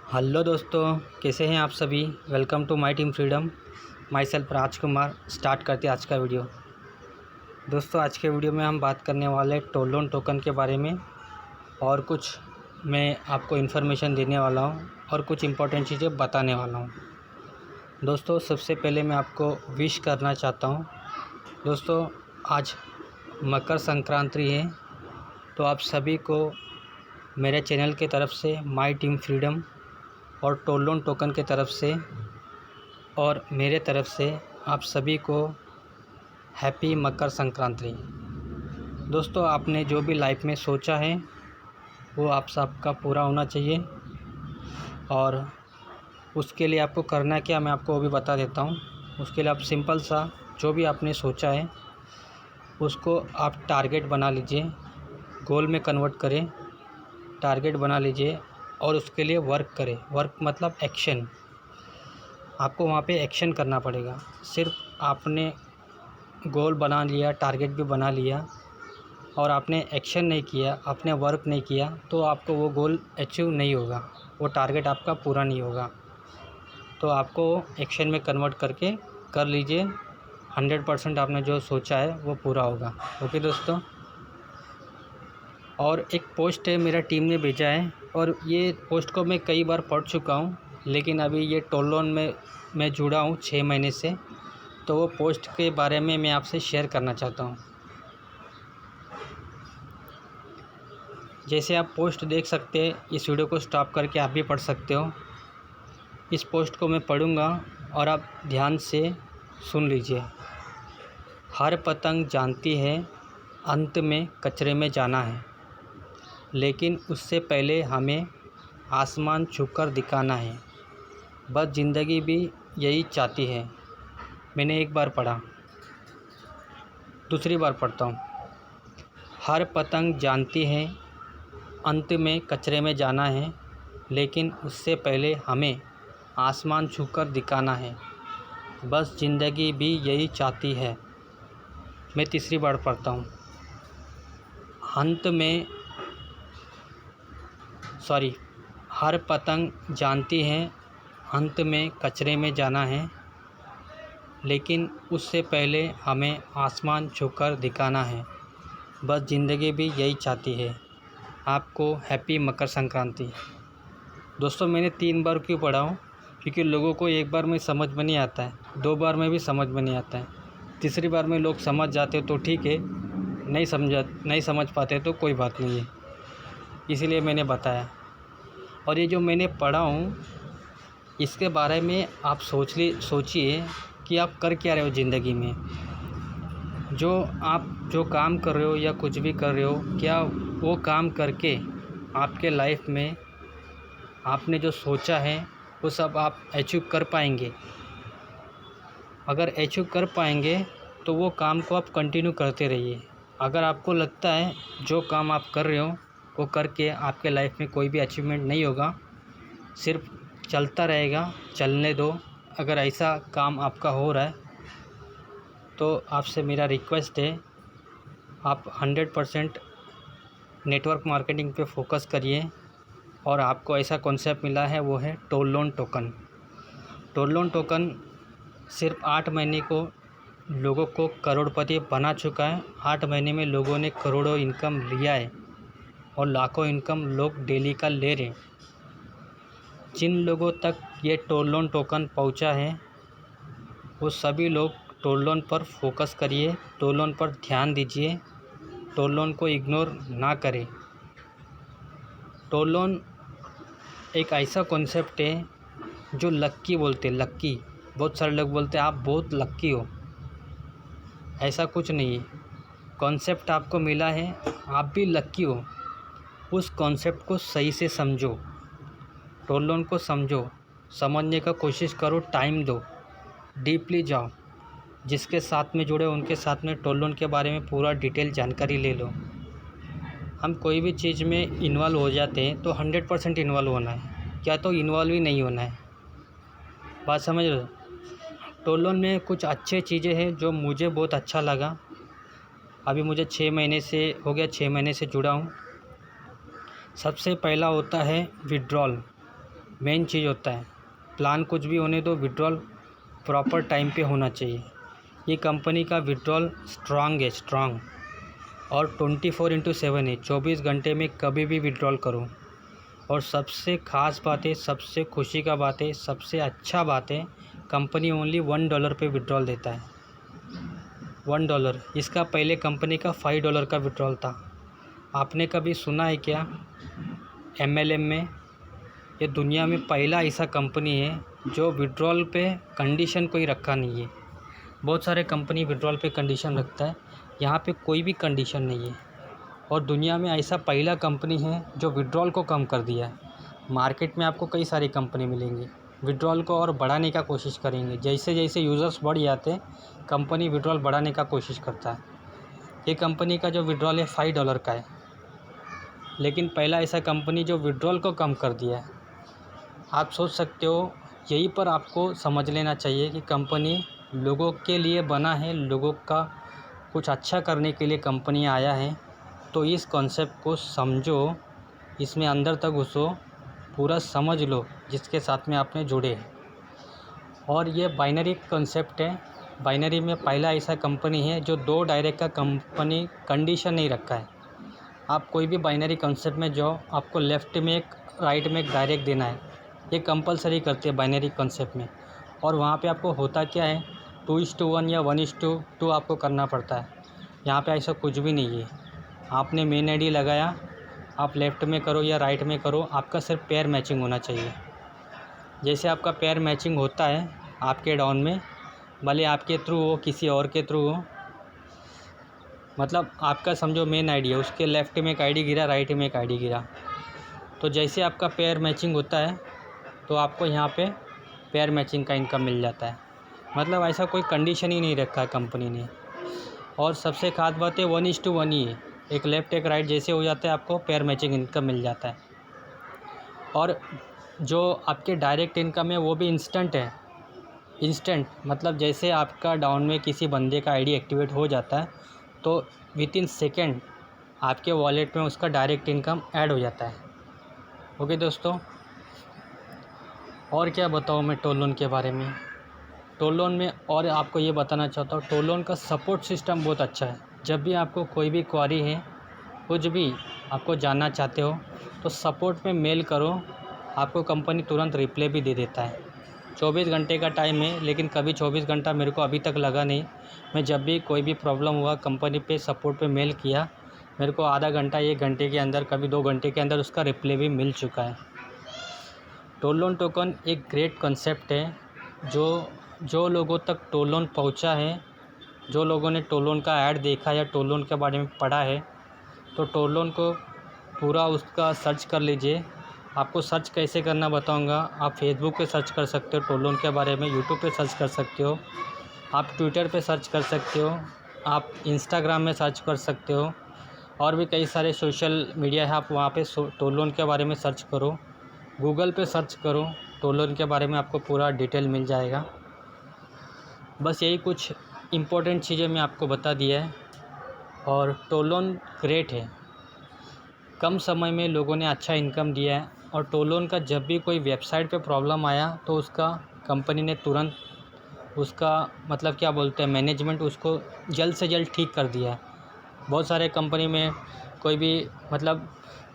Hello दोस्तों, कैसे हैं आप सभी। Welcome to my team freedom. Myself Rajkumar. Start करते हैं आज का वीडियो। दोस्तों, आज के वीडियो में हम बात करने वाले टोल लोन टोकन के बारे में और कुछ मैं आपको इन्फॉर्मेशन देने वाला हूं और कुछ इम्पोर्टेंट चीज़ें बताने वाला हूं। दोस्तों, सबसे पहले मैं आपको विश करना चाहता हूं। दोस्तों, आज मकर संक्रांति है, तो आप सभी को मेरे चैनल की तरफ से, माई टीम फ्रीडम और टोल लोन टोकन के तरफ से और मेरे तरफ से आप सभी को हैप्पी मकर संक्रांति। दोस्तों, आपने जो भी लाइफ में सोचा है वो आप सबका पूरा होना चाहिए और उसके लिए आपको करना क्या, मैं आपको वो भी बता देता हूँ। उसके लिए आप सिंपल सा जो भी आपने सोचा है उसको आप टारगेट बना लीजिए, गोल में कन्वर्ट करें, टारगेट बना लीजिए और उसके लिए वर्क करें। वर्क मतलब एक्शन। आपको वहाँ पे एक्शन करना पड़ेगा। सिर्फ आपने गोल बना लिया, टारगेट भी बना लिया और आपने एक्शन नहीं किया, आपने वर्क नहीं किया, तो आपको वो गोल अचीव नहीं होगा, वो टारगेट आपका पूरा नहीं होगा। तो आपको एक्शन में कन्वर्ट करके कर लीजिए। 100% आपने जो सोचा है वो पूरा होगा। ओके दोस्तों। और एक पोस्ट है, मेरा टीम ने भेजा है और ये पोस्ट को मैं कई बार पढ़ चुका हूँ, लेकिन अभी ये टोल लोन में मैं जुड़ा हूँ 6 महीने से, तो वो पोस्ट के बारे में मैं आपसे शेयर करना चाहता हूँ। जैसे आप पोस्ट देख सकते हैं, इस वीडियो को स्टॉप करके आप भी पढ़ सकते हो। इस पोस्ट को मैं पढ़ूँगा और आप ध्यान से सुन लीजिए। हर पतंग जानती है अंत में कचरे में जाना है, लेकिन उससे पहले हमें आसमान छूकर दिखाना है। बस ज़िंदगी भी यही चाहती है। मैंने एक बार पढ़ा, दूसरी बार पढ़ता हूँ। हर पतंग जानती है अंत में कचरे में जाना है, लेकिन उससे पहले हमें आसमान छूकर दिखाना है। बस ज़िंदगी भी यही चाहती है। मैं तीसरी बार पढ़ता हूँ। हर पतंग जानती है अंत में कचरे में जाना है, लेकिन उससे पहले हमें आसमान छूकर दिखाना है। बस ज़िंदगी भी यही चाहती है। आपको हैप्पी मकर संक्रांति। दोस्तों, मैंने 3 बार क्यों पढ़ा हूँ, क्योंकि लोगों को एक बार में समझ में नहीं आता है, 2 बार में भी समझ में नहीं आता है, तीसरी बार में लोग समझ जाते तो ठीक है, नहीं समझ पाते तो कोई बात नहीं है, इसीलिए मैंने बताया। और ये जो मैंने पढ़ा हूँ इसके बारे में आप सोचिए कि आप कर क्या रहे हो ज़िंदगी में। आप जो काम कर रहे हो या कुछ भी कर रहे हो, क्या वो काम करके आपके लाइफ में आपने जो सोचा है वो सब आप अचीव कर पाएंगे। अगर अचीव कर पाएंगे तो वो काम को आप कंटिन्यू करते रहिए। अगर आपको लगता है जो काम आप कर रहे हो वो करके आपके लाइफ में कोई भी अचीवमेंट नहीं होगा, सिर्फ चलता रहेगा, चलने दो। अगर ऐसा काम आपका हो रहा है तो आपसे मेरा रिक्वेस्ट है, आप 100% नेटवर्क मार्केटिंग पे फोकस करिए। और आपको ऐसा कॉन्सेप्ट मिला है, वो है toll loan token. Toll loan token सिर्फ 8 महीने को लोगों को करोड़पति बना चुका है। 8 महीने में लोगों ने करोड़ों इनकम लिया है और लाखों इनकम लोग डेली का ले रहे हैं। जिन लोगों तक ये टोल लोन टोकन पहुंचा है वो सभी लोग टोल लोन पर फोकस करिए, टोल लोन पर ध्यान दीजिए, टोल लोन को इग्नोर ना करें। टोल लोन एक ऐसा कॉन्सेप्ट है जो लक्की बोलते हैं, लक्की। बहुत सारे लोग बोलते हैं आप बहुत लक्की हो, ऐसा कुछ नहीं है। कॉन्सेप्ट आपको मिला है, आप भी लक्की हो। उस कॉन्सेप्ट को सही से समझो, टोल लोन को समझो, समझने का कोशिश करो, टाइम दो, डीपली जाओ। जिसके साथ में जुड़े उनके साथ में टोल लोन के बारे में पूरा डिटेल जानकारी ले लो। हम कोई भी चीज़ में इन्वॉल्व हो जाते हैं तो 100% इन्वॉल्व होना है, क्या तो इन्वॉल्व ही नहीं होना है। बात समझ लो। टोल लोन में कुछ अच्छे चीज़ें हैं जो मुझे बहुत अच्छा लगा। अभी मुझे 6 महीने से हो गया, 6 महीने से जुड़ा हूँ। सबसे पहला होता है विड्रॉल। मेन चीज़ होता है। प्लान कुछ भी होने दो, विड्रॉल प्रॉपर टाइम पे होना चाहिए। ये कंपनी का विड्रॉल स्ट्रांग है, स्ट्रांग, और 24/7 है। 24 घंटे में कभी भी विड्रॉल करो। और सबसे ख़ास बात है, सबसे खुशी का बात है, सबसे अच्छा बात है, कंपनी ओनली $1 पे विड्रॉल देता है। $1। इसका पहले कंपनी का $5 का विड्रॉल था। आपने कभी सुना है क्या MLM में? ये दुनिया में पहला ऐसा कंपनी है जो विड्रॉल पे कंडीशन कोई रखा नहीं है। बहुत सारे कंपनी विड्रॉल पे कंडीशन रखता है, यहाँ पे कोई भी कंडीशन नहीं है। और दुनिया में ऐसा पहला कंपनी है जो विड्रॉल को कम कर दिया है। मार्केट में आपको कई सारी कंपनी मिलेंगी, विड्रॉल को और बढ़ाने का कोशिश करेंगे। जैसे जैसे यूज़र्स बढ़ जाते हैं, कंपनी विड्रॉल बढ़ाने का कोशिश करता है। ये कंपनी का जो विड्रॉल है $5 का है, लेकिन पहला ऐसा कंपनी जो विड्रॉल को कम कर दिया है। आप सोच सकते हो, यहीं पर आपको समझ लेना चाहिए कि कंपनी लोगों के लिए बना है, लोगों का कुछ अच्छा करने के लिए कंपनी आया है। तो इस कॉन्सेप्ट को समझो, इसमें अंदर तक घुसो, पूरा समझ लो जिसके साथ में आपने जुड़े हैं। और ये बाइनरी कॉन्सेप्ट है। बाइनरी में पहला ऐसा कंपनी है जो 2 डायरेक्ट का कंपनी कंडीशन नहीं रखा है। आप कोई भी बाइनरी कॉन्सेप्ट में जाओ, आपको लेफ़्ट में एक, राइट में एक डायरेक्ट देना है। ये कंपलसरी करते हैं बाइनरी कॉन्सेप्ट में। और वहाँ पे आपको होता क्या है, 2:1 या 1:2 आपको करना पड़ता है। यहाँ पे ऐसा कुछ भी नहीं है। आपने मेन आईडी लगाया, आप लेफ़्ट में करो या राइट में करो, आपका सिर्फ पेयर मैचिंग होना चाहिए। जैसे आपका पेयर मैचिंग होता है आपके डाउन में, भले आपके थ्रू हो, किसी और के थ्रू हो, मतलब आपका समझो मेन आईडी है, उसके लेफ़्ट में एक आईडी गिरा, राइट में एक आईडी गिरा, तो जैसे आपका पेयर मैचिंग होता है तो आपको यहाँ पे पेयर मैचिंग का इनकम मिल जाता है। मतलब ऐसा कोई कंडीशन ही नहीं रखा है कंपनी ने। और सबसे खास बात है 1:1 ही है, एक लेफ़्ट एक राइट जैसे हो जाता है, आपको पेयर मैचिंग इनकम मिल जाता है। और जो आपके डायरेक्ट इनकम है वो भी इंस्टेंट है। इंस्टेंट मतलब जैसे आपका डाउन में किसी बंदे का आईडी एक्टिवेट हो जाता है तो विथिन सेकेंड आपके वॉलेट में उसका डायरेक्ट इनकम ऐड हो जाता है। ओके दोस्तों, और क्या बताऊँ मैं टोल लोन के बारे में। टोल लोन में और आपको ये बताना चाहता हूँ, टोल लोन का सपोर्ट सिस्टम बहुत अच्छा है। जब भी आपको कोई भी क्वारी है, कुछ भी आपको जानना चाहते हो, तो सपोर्ट में मेल करो, आपको कंपनी तुरंत रिप्लाई भी दे देता है। 24 घंटे का टाइम है, लेकिन कभी 24 घंटा मेरे को अभी तक लगा नहीं। मैं जब भी कोई भी प्रॉब्लम हुआ कंपनी पे सपोर्ट पे मेल किया, मेरे को आधा घंटा 1 घंटे के अंदर, कभी 2 घंटे के अंदर उसका रिप्लाई भी मिल चुका है। टोल लोन टोकन एक ग्रेट कंसेप्ट है। जो लोगों तक टोल लोन पहुँचा है, जो लोगों ने टोल लोन का ऐड देखा या टोल लोन के बारे में पढ़ा है, तो टोल लोन को पूरा उसका सर्च कर लीजिए। आपको सर्च कैसे करना बताऊंगा। आप फेसबुक पे सर्च कर सकते हो टोल लोन के बारे में, यूट्यूब पे सर्च कर सकते हो, आप ट्विटर पे सर्च कर सकते हो, आप इंस्टाग्राम में सर्च कर सकते हो, और भी कई सारे सोशल मीडिया है, आप वहाँ पे टोल लोन के बारे में सर्च करो। गूगल पे सर्च करो, टोल लोन के बारे में आपको पूरा डिटेल मिल जाएगा। बस यही कुछ इम्पोर्टेंट चीज़ें मैं आपको बता दिया है। और टोल लोन ग्रेट है, कम समय में लोगों ने अच्छा इनकम दिया है। और टोल लोन का जब भी कोई वेबसाइट पे प्रॉब्लम आया तो उसका कंपनी ने तुरंत उसका मतलब क्या बोलते हैं, मैनेजमेंट उसको जल्द से जल्द ठीक कर दिया है। बहुत सारे कंपनी में कोई भी मतलब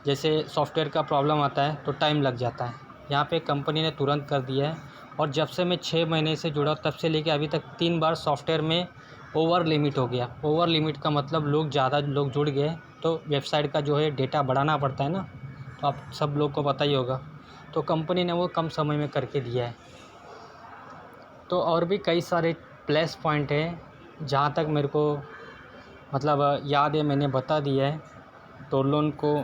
जैसे सॉफ्टवेयर का प्रॉब्लम आता है तो टाइम लग जाता है, यहाँ पे कंपनी ने तुरंत कर दिया है। और जब से मैं 6 महीने से जुड़ा तब से लेके अभी तक 3 बार सॉफ्टवेयर में ओवर लिमिट हो गया। ओवर लिमिट का मतलब ज़्यादा लोग जुड़ गए तो वेबसाइट का जो है डेटा बढ़ाना पड़ता है ना, तो आप सब लोग को पता ही होगा। तो कंपनी ने वो कम समय में करके दिया है। तो और भी कई सारे प्लस पॉइंट हैं, जहाँ तक मेरे को मतलब याद है मैंने बता दिया है। टोल लोन को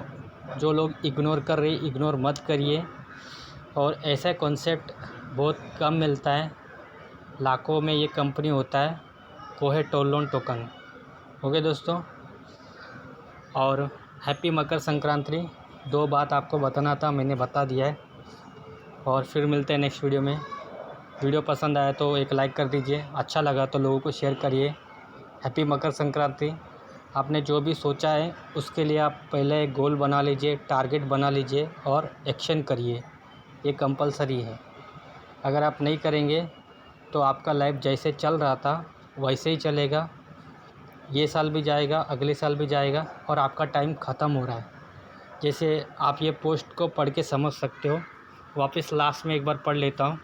जो लोग इग्नोर कर रहे, इग्नोर मत करिए। और ऐसा कॉन्सेप्ट बहुत कम मिलता है, लाखों में ये कंपनी होता है, वो है टोल लोन टोकन। ओके दोस्तों, और हैप्पी मकर संक्रांति। 2 बात आपको बताना था, मैंने बता दिया है। और फिर मिलते हैं नेक्स्ट वीडियो में। वीडियो पसंद आया तो एक लाइक कर दीजिए, अच्छा लगा तो लोगों को शेयर करिए। हैप्पी मकर संक्रांति। आपने जो भी सोचा है उसके लिए आप पहले एक गोल बना लीजिए, टारगेट बना लीजिए और एक्शन करिए। ये कंपलसरी है। अगर आप नहीं करेंगे तो आपका लाइफ जैसे चल रहा था वैसे ही चलेगा। ये साल भी जाएगा, अगले साल भी जाएगा और आपका टाइम ख़त्म हो रहा है। जैसे आप ये पोस्ट को पढ़ के समझ सकते हो। वापस लास्ट में एक बार पढ़ लेता हूँ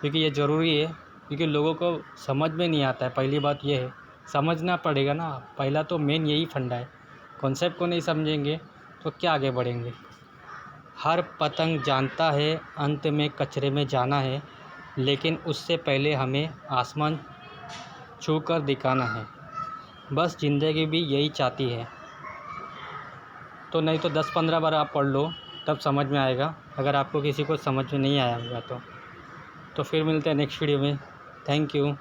क्योंकि ये ज़रूरी है, क्योंकि लोगों को समझ में नहीं आता है। पहली बात ये है, समझना पड़ेगा ना। पहला तो मेन यही फंडा है। कॉन्सेप्ट को नहीं समझेंगे तो क्या आगे बढ़ेंगे। हर पतंग जानता है अंत में कचरे में जाना है, लेकिन उससे पहले हमें आसमान छू कर दिखाना है। बस ज़िंदगी भी यही चाहती है। तो नहीं तो 10-15 बार आप पढ़ लो, तब समझ में आएगा। अगर आपको किसी को समझ में नहीं आया होगा तो फिर मिलते हैं नेक्स्ट वीडियो में। Thank you.